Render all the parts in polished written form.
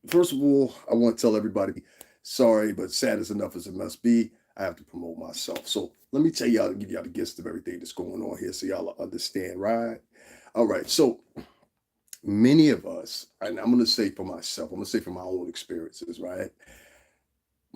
First of all, I want to tell everybody sorry, but sad as enough as it must be, I have to promote myself. So let me tell y'all, give y'all the gist of everything that's going on here so y'all understand, right? All right. So many of us, and I'm going to say for myself, I'm going to say from my own experiences, right?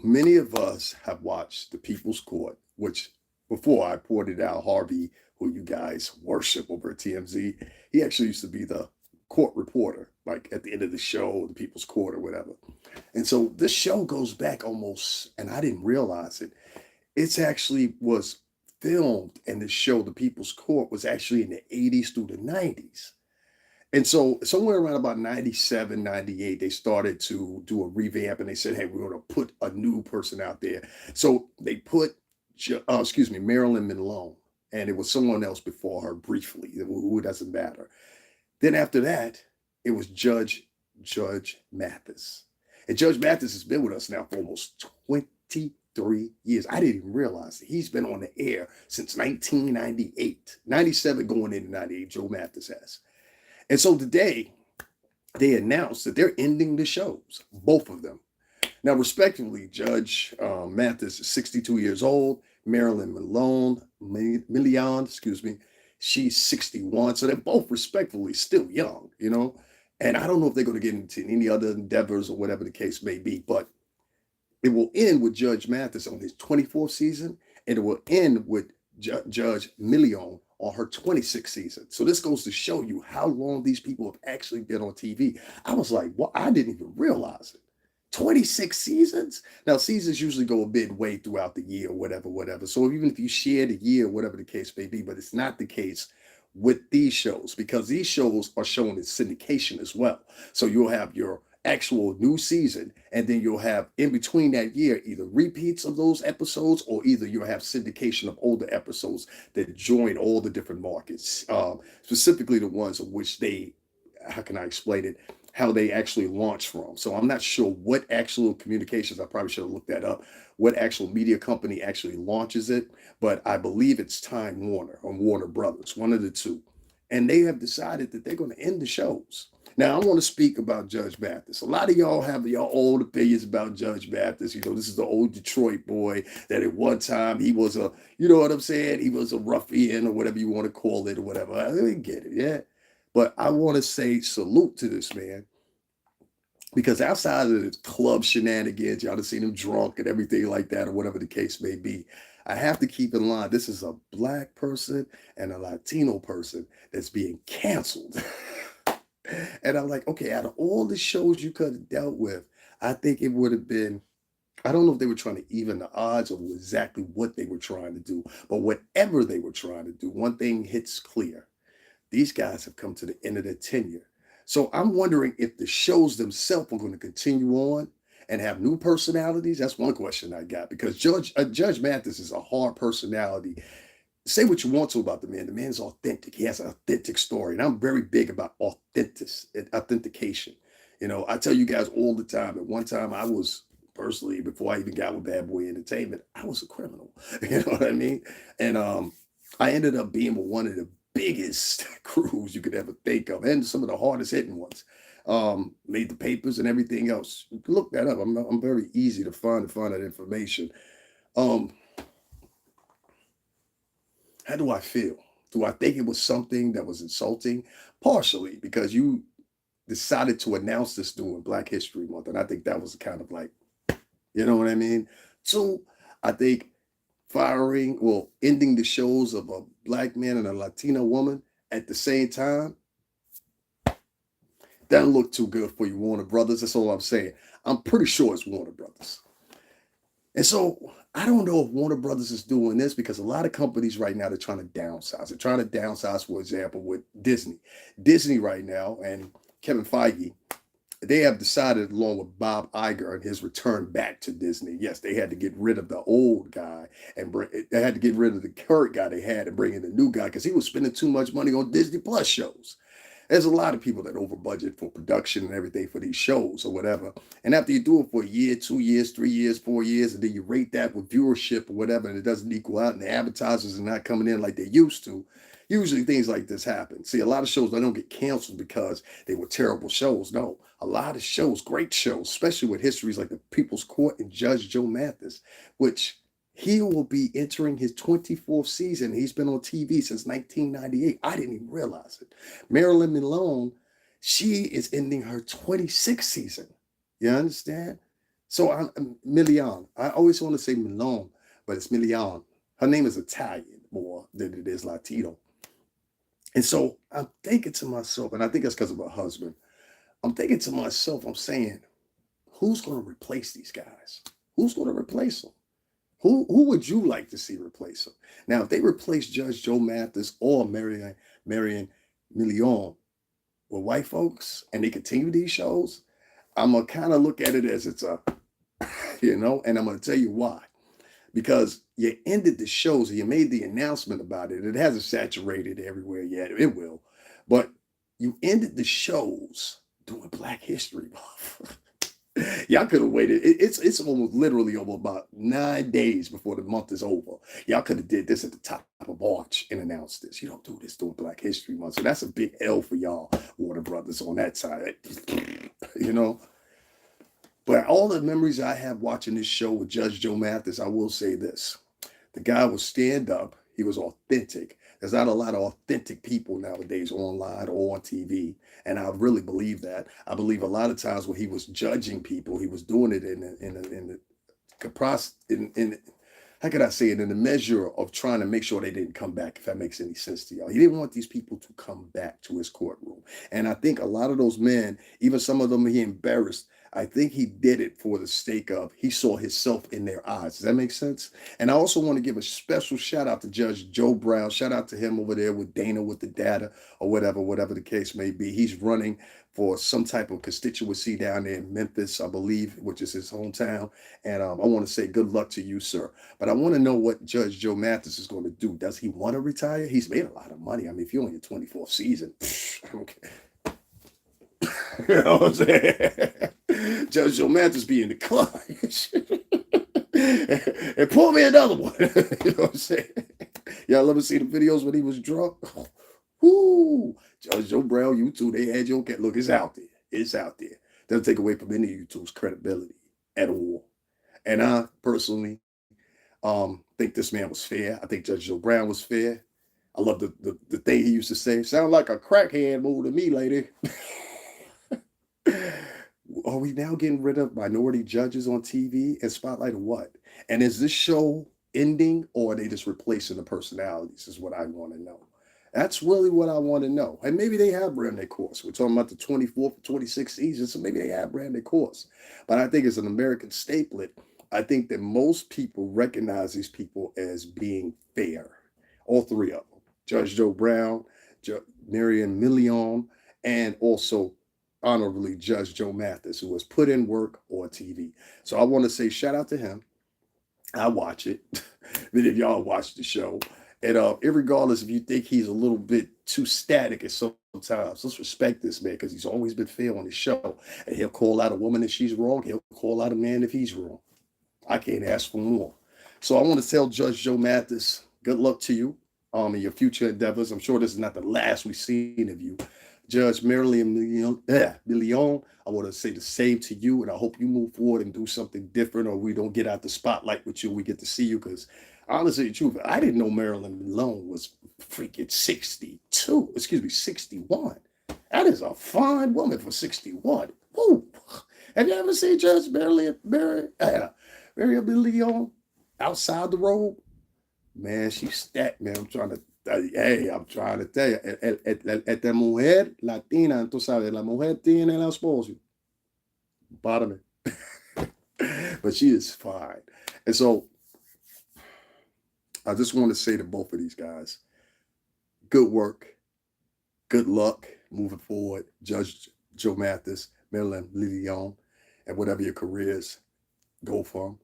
Many of us have watched The People's Court, which before I pointed out Harvey, who you guys worship over at TMZ, he actually used to be the court reporter, like at the end of the show, The People's Court or whatever. And so this show goes back almost, and I didn't realize it. It's actually was filmed, and the show, The People's Court, was actually in the 80s through the 90s. And so somewhere around about 97, 98, they started to do a revamp and they said, hey, we're going to put a new person out there. So they put, Marilyn Monroe, and it was someone else before her briefly, who doesn't matter. Then after that, it was Judge Mathis. And Judge Mathis has been with us now for almost 23 years. I didn't even realize that he's been on the air since 1998, 97 going into 98, Joe Mathis has. And so today, they announced that they're ending the shows, both of them. Now, respectively, Judge Mathis is 62 years old. Marilyn MILLAN, she's 61. So they're both respectfully still young. And I don't know if they're going to get into any other endeavors or whatever the case may be, but it will end with Judge Mathis on his 24th season, and it will end with Judge MILLAN on her 26th season. So this goes to show you how long these people have actually been on TV. I was like, well, I didn't even realize it. 26 seasons? Now, seasons usually go a bit way throughout the year, whatever. So even if you share the year, whatever the case may be, but it's not the case with these shows because these shows are shown in syndication as well. So you'll have your actual new season, and then you'll have in between that year either repeats of those episodes or either you'll have syndication of older episodes that join all the different markets, specifically the ones of which they, how can I explain it, how they actually launch from. So I'm not sure what actual communications, I probably should have looked that up, what actual media company actually launches it, but I believe it's Time Warner or Warner Brothers, one of the two. And they have decided that they're going to end the shows. Now, I want to speak about Judge Mathis. A lot of y'all have your old opinions about Judge Mathis. This is the old Detroit boy that at one time he was a, you know what I'm saying? He was a ruffian or whatever you want to call it or whatever. I get it, yeah. But I want to say salute to this man because outside of the club shenanigans, y'all have seen him drunk and everything like that or whatever the case may be. I have to keep in line this is a black person and a Latino person that's being canceled. And I'm like, okay, out of all the shows you could have dealt with, I think it would have been, I don't know if they were trying to even the odds or exactly what they were trying to do, but whatever they were trying to do, one thing hits clear. These guys have come to the end of their tenure. So I'm wondering if the shows themselves are going to continue on and have new personalities. That's one question I got because Judge Mathis is a hard personality. Say what you want to about the man. The man's authentic. He has an authentic story. And I'm very big about authentication. I tell you guys all the time. At one time, I was personally, before I even got with Bad Boy Entertainment, I was a criminal. You know what I mean? And I ended up being with one of the biggest crews you could ever think of and some of the hardest hitting ones. Made the papers and everything else. You can look that up. I'm very easy to find that information. Um, how do I feel? Do I think it was something that was insulting? Partially, because you decided to announce this during Black History Month. And I think that was kind of like, you know what I mean? Two, I think ending the shows of a black man and a Latina woman at the same time, that don't look too good for you, Warner Brothers. That's all I'm saying. I'm pretty sure it's Warner Brothers. And so I don't know if Warner Brothers is doing this because a lot of companies right now, they're trying to downsize. They're trying to downsize, for example, with Disney. Disney right now and Kevin Feige, they have decided, along with Bob Iger and his return back to Disney, yes, they had to get rid of the old guy and they had to get rid of the current guy they had and bring in the new guy because he was spending too much money on Disney Plus shows. There's a lot of people that over budget for production and everything for these shows or whatever. And after you do it for a year, 2 years, 3 years, 4 years, and then you rate that with viewership or whatever, and it doesn't equal out and the advertisers are not coming in like they used to, Usually things like this happen. See, a lot of shows, they don't get canceled because they were terrible shows. No, a lot of shows, great shows, especially with histories like The People's Court and Judge Joe Mathis, which he will be entering his 24th season. He's been on TV since 1998. I didn't even realize it. MARILYN Malone, she is ending her 26th season. You understand? So I'm MILLAN. I always want to say Malone, but it's MILLAN. Her name is Italian more than it is Latino. And so I'm thinking to myself, and I think that's because of her husband. I'm thinking to myself, I'm saying, who's going to replace these guys? Who's going to replace them? Who would you like to see replace them? Now, if they replace Judge Joe Mathis or Marion Million with white folks and they continue these shows, I'm going to kind of look at it as it's a, and I'm going to tell you why. Because you ended the shows and you made the announcement about it. It hasn't saturated everywhere yet. It will. But you ended the shows doing Black History Month. Y'all could have waited. It's almost literally over about 9 days before the month is over. Y'all could have did this at the top of March and announced this. You don't do this during Black History Month. So that's a big L for y'all, Warner Brothers, on that side. But all the memories I have watching this show with Judge Joe Mathis, I will say this. The guy was stand up. He was authentic. There's not a lot of authentic people nowadays online or on TV. And I really believe that. I believe a lot of times when he was judging people, he was doing it in how could I say it, in the measure of trying to make sure they didn't come back, if that makes any sense to y'all. He didn't want these people to come back to his courtroom. And I think a lot of those men, even some of them he embarrassed, I think he did it for the sake of he saw himself in their eyes. Does that make sense? And I also want to give a special shout out to Judge Joe Brown. Shout out to him over there with Dana with the data or whatever the case may be. He's running for some type of constituency down there in Memphis, I believe, which is his hometown. And I want to say good luck to you, sir. But I want to know what Judge Joe Mathis is going to do. Does he want to retire? He's made a lot of money. I mean, if you're on your 24th season, I don't care. You know what I'm saying? Judge Joe Mathis be in the club and pour me another one. You know what I'm saying? Y'all ever see the videos when he was drunk? Woo! Judge Joe Brown, YouTube, they had your cat. Look, it's out there. It's out there. Doesn't take away from any of YouTube's credibility at all. And I personally think this man was fair. I think Judge Joe Brown was fair. I love the thing he used to say. Sound like a crackhead move to me, lady. Are we now getting rid of minority judges on TV and spotlight of what? And is this show ending or are they just replacing the personalities is what I want to know. That's really what I want to know. And maybe they have ran their course. We're talking about the 24th, 26th season, so maybe they have ran their course. But I think as an American staplet, I think that most people recognize these people as being fair. All three of them. Judge Joe Brown, Marion Million, and also honorably Judge Joe Mathis, who has put in work on TV. So I want to say shout out to him. I watch it. Many of y'all watch the show. And regardless if you think he's a little bit too static at sometimes, let's respect this man because he's always been fair on the show. And he'll call out a woman if she's wrong. He'll call out a man if he's wrong. I can't ask for more. So I want to tell Judge Joe Mathis, good luck to you in your future endeavors. I'm sure this is not the last we've seen of you. Judge MARILYN Million, I want to say the same to you, and I hope you move forward and do something different, or we don't get out the spotlight with you. We get to see you, because honestly, the truth, I didn't know MARILYN Malone was freaking 61. That is a fine woman for 61. Woo! Have you ever seen Judge MARILYN Million outside the robe? Man, she's stacked, man. I'm trying to tell you, esta mujer latina, tú sabes, la mujer tiene el esposo. Bottom it. But she is fine. And so I just want to say to both of these guys, good work, good luck moving forward, Judge Joe Mathis, MARILYN Million, and whatever your career is, go for them.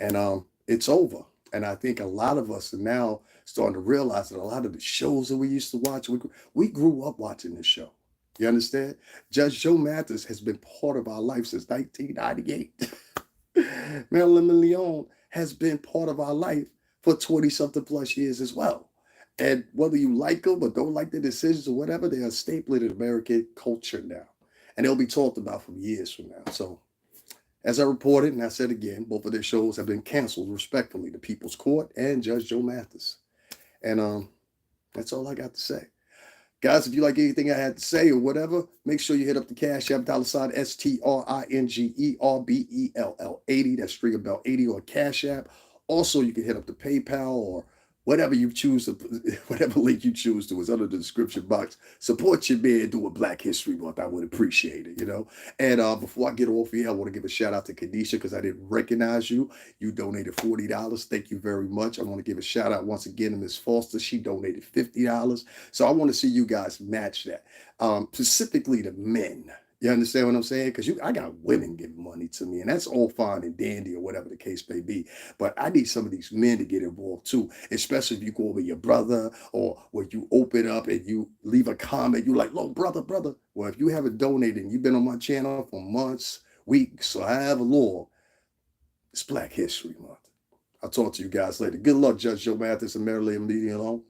And it's over. And I think a lot of us are now starting to realize that a lot of the shows that we used to watch, we grew up watching this show. You understand? Judge Joe Mathis has been part of our life since 1998. MARILYN Million has been part of our life for 20-something plus years as well. And whether you like them or don't like their decisions or whatever, they are a staple in American culture now. And they'll be talked about for years from now. So, as I reported, and I said again, both of their shows have been canceled respectfully, the People's Court and Judge Joe Mathis. And that's all I got to say. Guys, if you like anything I had to say or whatever, make sure you hit up the Cash App $STRINGERBELL 80. That's Stringer Bell 80 on Cash App. Also, you can hit up the PayPal or whatever you choose to, whatever link you choose to is under the description box. Support your man doing Black History Month. I would appreciate it, you know. And before I get off here, I want to give a shout out to Kanisha because I didn't recognize you. You donated $40. Thank you very much. I want to give a shout out once again to Miss Foster. She donated $50. So I want to see you guys match that. Specifically the men. You understand what I'm saying? Because I got women giving money to me, and that's all fine and dandy or whatever the case may be. But I need some of these men to get involved too, especially if you go over your brother or when you open up and you leave a comment, you like, look, brother. Well, if you haven't donated and you've been on my channel for months, weeks, or however long, it's Black History Month. I'll talk to you guys later. Good luck, Judge Joe Mathis and MARILYN.